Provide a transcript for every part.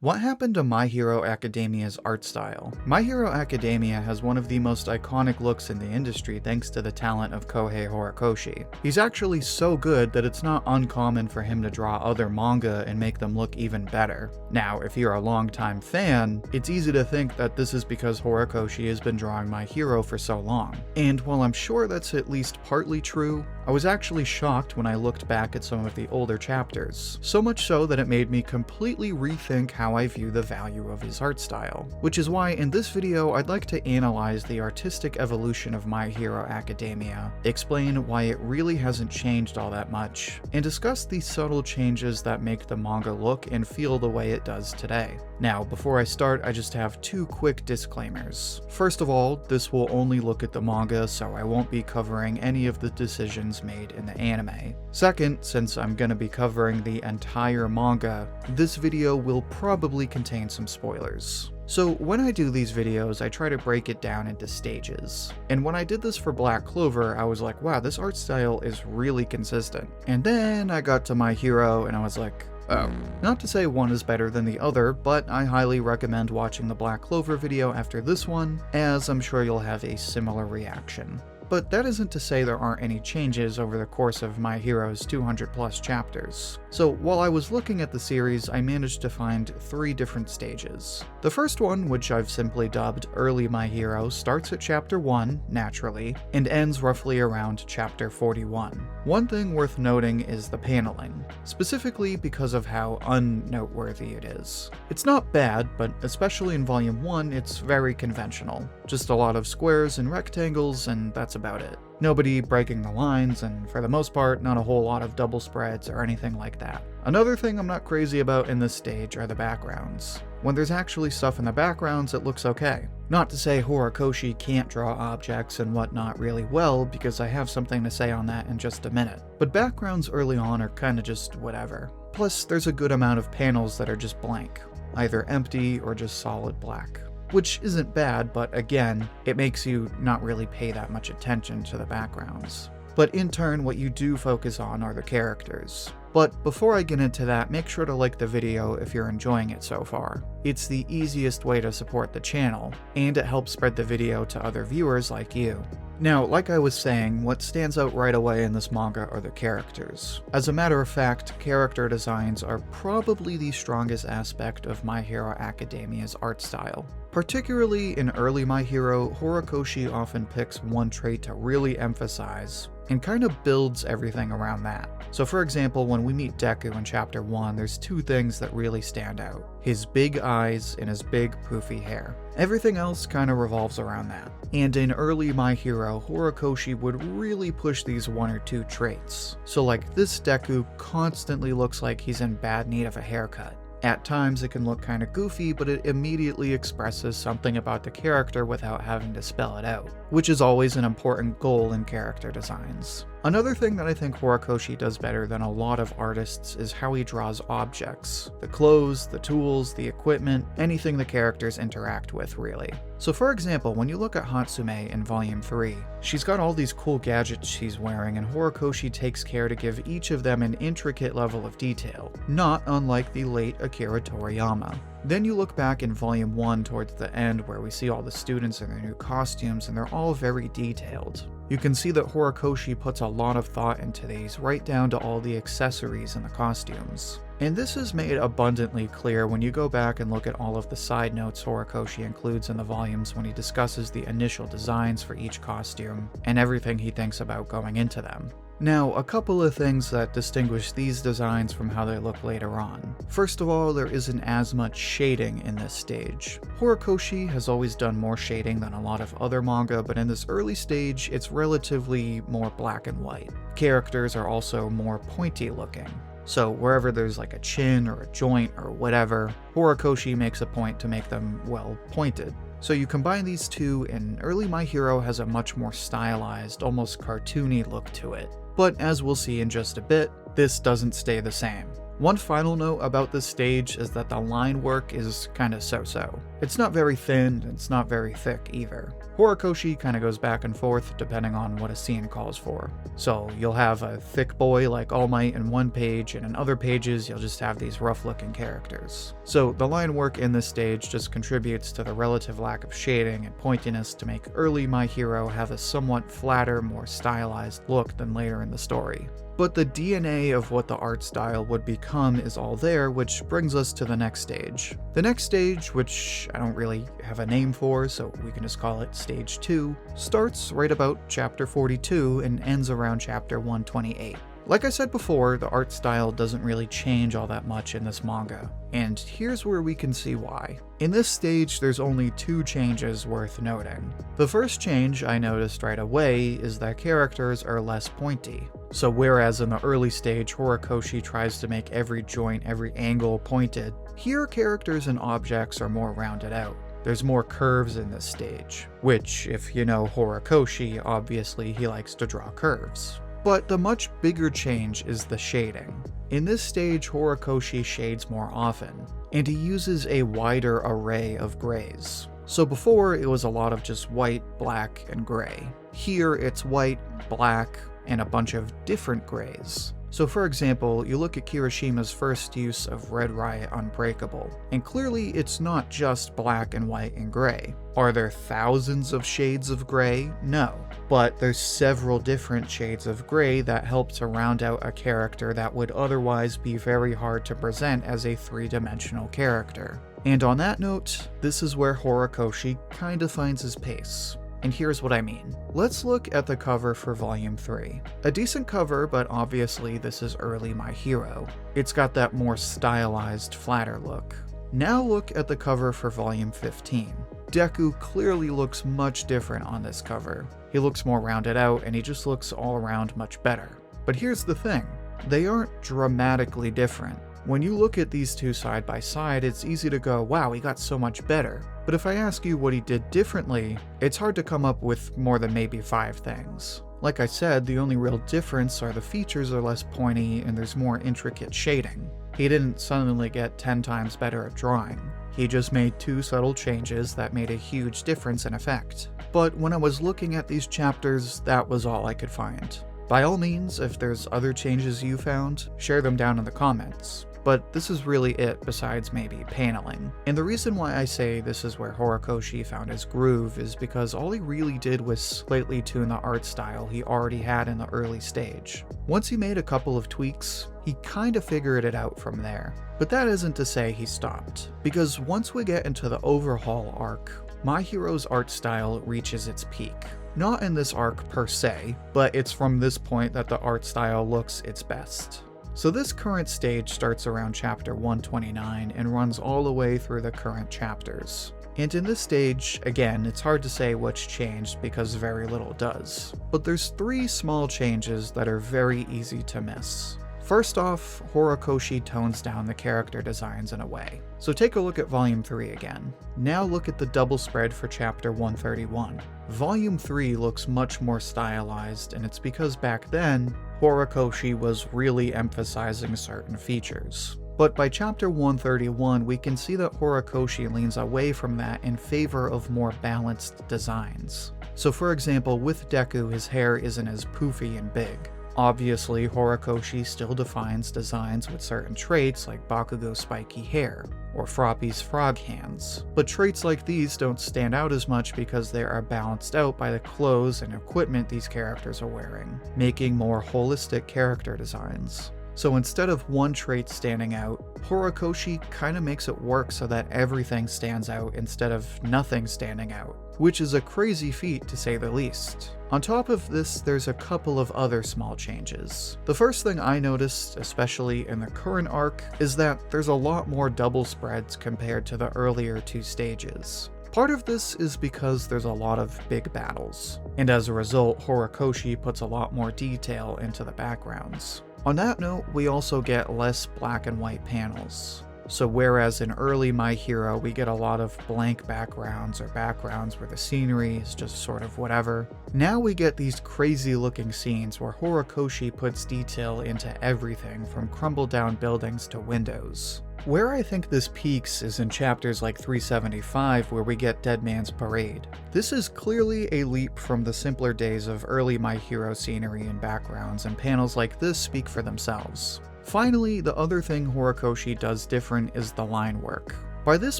What happened to My Hero Academia's art style? My Hero Academia has one of the most iconic looks in the industry thanks to the talent of Kohei Horikoshi. He's actually so good that it's not uncommon for him to draw other manga and make them look even better. Now, if you're a longtime fan, it's easy to think that this is because Horikoshi has been drawing My Hero for so long. And while I'm sure that's at least partly true, I was actually shocked when I looked back at some of the older chapters. So much so that it made me completely rethink how I view the value of his art style. Which is why in this video I'd like to analyze the artistic evolution of My Hero Academia, explain why it really hasn't changed all that much, and discuss the subtle changes that make the manga look and feel the way it does today. Now, before I start, I just have two quick disclaimers. First of all, this will only look at the manga, so I won't be covering any of the decisions made in the anime. Second, since I'm gonna be covering the entire manga, this video will probably contain some spoilers. So when I do these videos, I try to break it down into stages. And when I did this for Black Clover, I was like, wow, this art style is really consistent. And then I got to My Hero and I was like, oh. Not to say one is better than the other, but I highly recommend watching the Black Clover video after this one, as I'm sure you'll have a similar reaction. But that isn't to say there aren't any changes over the course of My Hero's 200+ chapters. So while I was looking at the series, I managed to find 3 different stages. The first one, which I've simply dubbed Early My Hero, starts at chapter 1, naturally, and ends roughly around chapter 41. One thing worth noting is the paneling, specifically because of how unnoteworthy it is. It's not bad, but especially in volume 1, it's very conventional. Just a lot of squares and rectangles, and that's about it. Nobody breaking the lines, and for the most part, not a whole lot of double spreads or anything like that. Another thing I'm not crazy about in this stage are the backgrounds. When there's actually stuff in the backgrounds, it looks okay. Not to say Horikoshi can't draw objects and whatnot really well, because I have something to say on that in just a minute. But backgrounds early on are kinda just whatever. Plus, there's a good amount of panels that are just blank, either empty or just solid black. Which isn't bad, but again, it makes you not really pay that much attention to the backgrounds. But in turn, what you do focus on are the characters. But before I get into that, make sure to like the video if you're enjoying it so far. It's the easiest way to support the channel, and it helps spread the video to other viewers like you. Now, like I was saying, what stands out right away in this manga are the characters. As a matter of fact, character designs are probably the strongest aspect of My Hero Academia's art style. Particularly in early My Hero, Horikoshi often picks one trait to really emphasize, and kind of builds everything around that. So for example, when we meet Deku in chapter 1, there's 2 things that really stand out. His big eyes and his big poofy hair. Everything else kind of revolves around that. And in early My Hero, Horikoshi would really push these 1 or 2 traits. So like this Deku constantly looks like he's in bad need of a haircut. At times it can look kinda goofy, but it immediately expresses something about the character without having to spell it out, which is always an important goal in character designs. Another thing that I think Horikoshi does better than a lot of artists is how he draws objects. The clothes, the tools, the equipment, anything the characters interact with, really. So for example, when you look at Hatsume in volume 3, she's got all these cool gadgets she's wearing, and Horikoshi takes care to give each of them an intricate level of detail, not unlike the late Akira Toriyama. Then you look back in volume 1 towards the end where we see all the students in their new costumes, and they're all very detailed. You can see that Horikoshi puts a lot of thought into these, right down to all the accessories in the costumes. And this is made abundantly clear when you go back and look at all of the side notes Horikoshi includes in the volumes when he discusses the initial designs for each costume, and everything he thinks about going into them. Now, a couple of things that distinguish these designs from how they look later on. First of all, there isn't as much shading in this stage. Horikoshi has always done more shading than a lot of other manga, but in this early stage, it's relatively more black and white. Characters are also more pointy looking. So wherever there's like a chin or a joint or whatever, Horikoshi makes a point to make them, well, pointed. So you combine these two, and early My Hero has a much more stylized, almost cartoony look to it. But as we'll see in just a bit, this doesn't stay the same. One final note about this stage is that the line work is kinda so-so. It's not very thin, and it's not very thick either. Horikoshi kinda goes back and forth depending on what a scene calls for. So you'll have a thick boy like All Might in one page, and in other pages you'll just have these rough-looking characters. So the line work in this stage just contributes to the relative lack of shading and pointiness to make early My Hero have a somewhat flatter, more stylized look than later in the story. But the DNA of what the art style would become is all there, which brings us to the next stage. The next stage, which I don't really have a name for, so we can just call it Stage 2, starts right about chapter 42 and ends around chapter 128. Like I said before, the art style doesn't really change all that much in this manga, and here's where we can see why. In this stage, there's only two changes worth noting. The first change I noticed right away is that characters are less pointy. So whereas in the early stage, Horikoshi tries to make every joint, every angle pointed, here characters and objects are more rounded out. There's more curves in this stage, which, if you know Horikoshi, obviously he likes to draw curves. But the much bigger change is the shading. In this stage, Horikoshi shades more often, and he uses a wider array of grays. So before, it was a lot of just white, black, and gray. Here, it's white, black, and a bunch of different grays. So for example, you look at Kirishima's first use of Red Riot Unbreakable, and clearly it's not just black and white and gray. Are there thousands of shades of gray? No. But there's several different shades of gray that help to round out a character that would otherwise be very hard to present as a three-dimensional character. And on that note, this is where Horikoshi kinda finds his pace. And here's what I mean. Let's look at the cover for Volume 3. A decent cover, but obviously this is early My Hero. It's got that more stylized, flatter look. Now look at the cover for Volume 15. Deku clearly looks much different on this cover. He looks more rounded out, and he just looks all around much better. But here's the thing. They aren't dramatically different. When you look at these two side by side, it's easy to go, wow, he got so much better. But if I ask you what he did differently, it's hard to come up with more than maybe 5 things. Like I said, the only real difference are the features are less pointy and there's more intricate shading. He didn't suddenly get 10 times better at drawing. He just made 2 subtle changes that made a huge difference in effect. But when I was looking at these chapters, that was all I could find. By all means, if there's other changes you found, share them down in the comments. But this is really it besides maybe paneling. And the reason why I say this is where Horikoshi found his groove is because all he really did was slightly tune the art style he already had in the early stage. Once he made a couple of tweaks, he kinda figured it out from there. But that isn't to say he stopped, because once we get into the overhaul arc, My Hero's art style reaches its peak. Not in this arc per se, but it's from this point that the art style looks its best. So this current stage starts around chapter 129 and runs all the way through the current chapters. And in this stage, again, it's hard to say what's changed because very little does. But there's 3 small changes that are very easy to miss. First off, Horikoshi tones down the character designs in a way. So take a look at Volume 3 again. Now look at the double spread for chapter 131. Volume 3 looks much more stylized, and it's because back then, Horikoshi was really emphasizing certain features. But by chapter 131, we can see that Horikoshi leans away from that in favor of more balanced designs. So for example, with Deku, his hair isn't as poofy and big. Obviously, Horikoshi still defines designs with certain traits like Bakugo's spiky hair, or Froppy's frog hands, but traits like these don't stand out as much because they are balanced out by the clothes and equipment these characters are wearing, making more holistic character designs. So instead of one trait standing out, Horikoshi kinda makes it work so that everything stands out instead of nothing standing out, which is a crazy feat to say the least. On top of this, there's a couple of other small changes. The first thing I noticed, especially in the current arc, is that there's a lot more double spreads compared to the earlier 2 stages. Part of this is because there's a lot of big battles, and as a result, Horikoshi puts a lot more detail into the backgrounds. On that note, we also get less black and white panels. So whereas in early My Hero we get a lot of blank backgrounds or backgrounds where the scenery is just sort of whatever, now we get these crazy looking scenes where Horikoshi puts detail into everything from crumbled down buildings to windows. Where I think this peaks is in chapters like 375 where we get Dead Man's Parade. This is clearly a leap from the simpler days of early My Hero scenery and backgrounds, and panels like this speak for themselves. Finally, the other thing Horikoshi does different is the line work. By this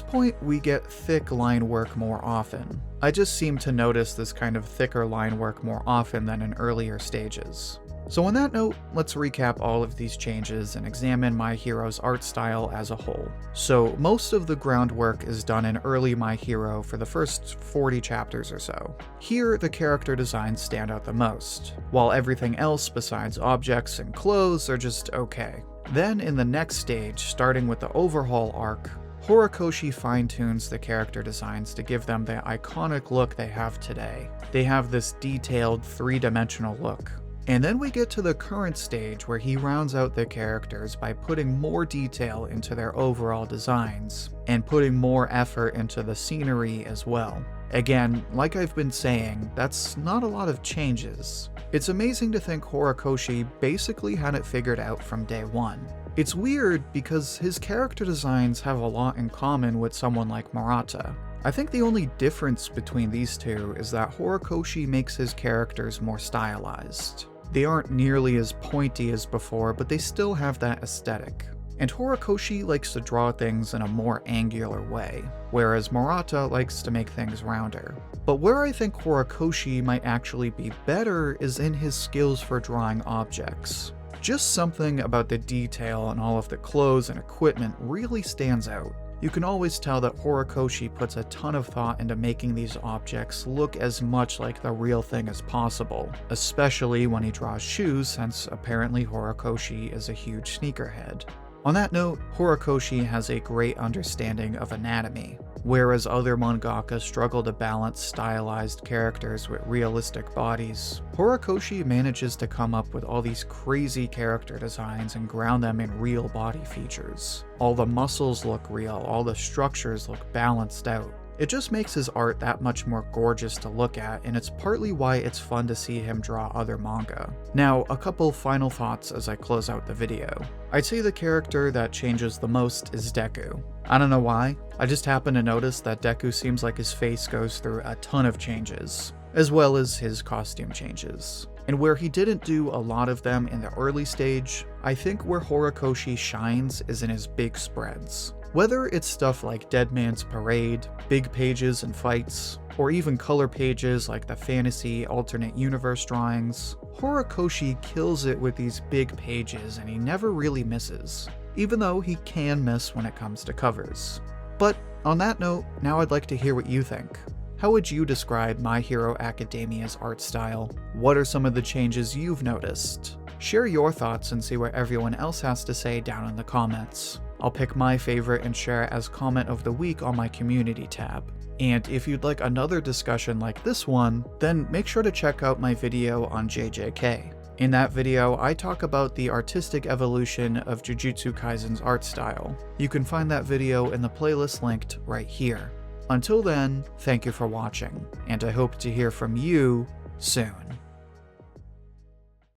point, we get thick line work more often. I just seem to notice this kind of thicker line work more often than in earlier stages. So on that note, let's recap all of these changes and examine My Hero's art style as a whole. So most of the groundwork is done in early My Hero for the first 40 chapters or so. Here, the character designs stand out the most, while everything else besides objects and clothes are just okay. Then in the next stage, starting with the overhaul arc, Horikoshi fine-tunes the character designs to give them the iconic look they have today. They have this detailed, three-dimensional look. And then we get to the current stage where he rounds out the characters by putting more detail into their overall designs, and putting more effort into the scenery as well. Again, like I've been saying, that's not a lot of changes. It's amazing to think Horikoshi basically had it figured out from day one. It's weird because his character designs have a lot in common with someone like Murata. I think the only difference between these two is that Horikoshi makes his characters more stylized. They aren't nearly as pointy as before, but they still have that aesthetic. And Horikoshi likes to draw things in a more angular way, whereas Murata likes to make things rounder. But where I think Horikoshi might actually be better is in his skills for drawing objects. Just something about the detail on all of the clothes and equipment really stands out. You can always tell that Horikoshi puts a ton of thought into making these objects look as much like the real thing as possible, especially when he draws shoes, since apparently Horikoshi is a huge sneakerhead. On that note, Horikoshi has a great understanding of anatomy. Whereas other mangaka struggle to balance stylized characters with realistic bodies, Horikoshi manages to come up with all these crazy character designs and ground them in real body features. All the muscles look real, all the structures look balanced out. It just makes his art that much more gorgeous to look at, and it's partly why it's fun to see him draw other manga. Now, a couple final thoughts as I close out the video. I'd say the character that changes the most is Deku. I don't know why, I just happen to notice that Deku seems like his face goes through a ton of changes, as well as his costume changes. And where he didn't do a lot of them in the early stage, I think where Horikoshi shines is in his big spreads. Whether it's stuff like Dead Man's Parade, big pages and fights, or even color pages like the fantasy alternate universe drawings, Horikoshi kills it with these big pages and he never really misses, even though he can miss when it comes to covers. But on that note, now I'd like to hear what you think. How would you describe My Hero Academia's art style? What are some of the changes you've noticed? Share your thoughts and see what everyone else has to say down in the comments. I'll pick my favorite and share it as comment of the week on my community tab. And if you'd like another discussion like this one, then make sure to check out my video on JJK. In that video, I talk about the artistic evolution of Jujutsu Kaisen's art style. You can find that video in the playlist linked right here. Until then, thank you for watching, and I hope to hear from you soon.